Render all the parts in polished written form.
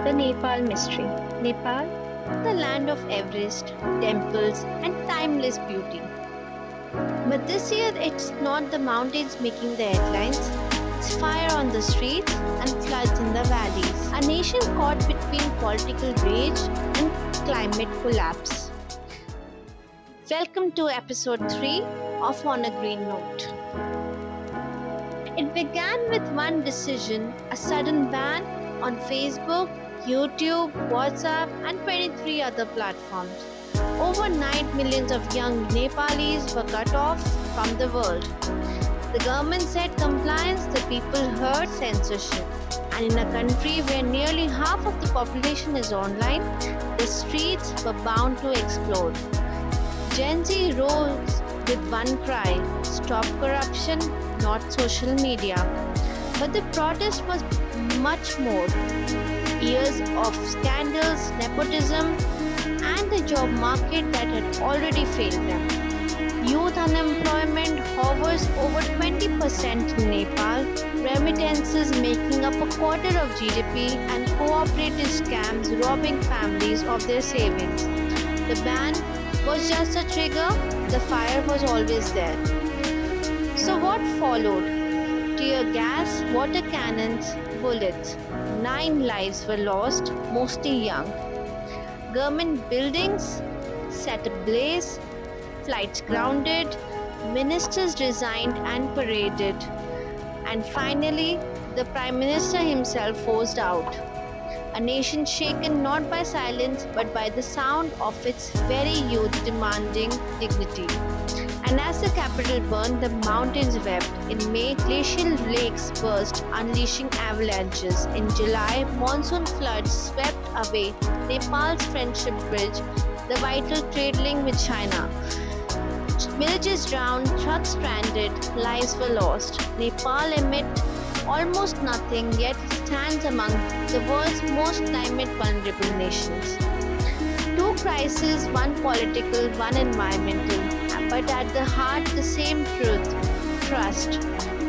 The Nepal Mystery. Nepal, the land of Everest, temples, and timeless beauty. But this year, it's not the mountains making the headlines, it's fire on the streets and floods in the valleys. A nation caught between political rage and climate collapse. Welcome to episode 3 of On a Green Note. It began with one decision, a sudden ban on Facebook, YouTube, WhatsApp, and 23 other platforms. Overnight, millions of young Nepalis were cut off from the world. The government said compliance, the people heard censorship. And in a country where nearly half of the population is online, the streets were bound to explode. Gen Z rose with one cry: stop corruption, not social media. But the protest was much more. Years of scandals, nepotism, and the job market that had already failed them. Youth unemployment hovers over 20% in Nepal, remittances making up a quarter of GDP, and cooperative scams robbing families of their savings. The ban was just a trigger, the fire was always there. So what followed? Tear gas, water cannons, bullets. 9 lives were lost, mostly young. Government buildings set ablaze, flights grounded, ministers resigned and paraded. And finally, the Prime Minister himself forced out. A nation shaken not by silence but by the sound of its very youth demanding dignity. And as the capital burned, the mountains wept. In May, glacial lakes burst, unleashing avalanches. In July, monsoon floods swept away Nepal's friendship bridge, the vital trade link with China. Villages drowned, trucks stranded, lives were lost. Nepal amid almost nothing, yet stands among the world's most climate vulnerable nations. Two crises, one political, one environmental, but at the heart the same truth: trust.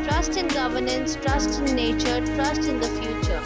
Trust in governance, trust in nature, trust in the future.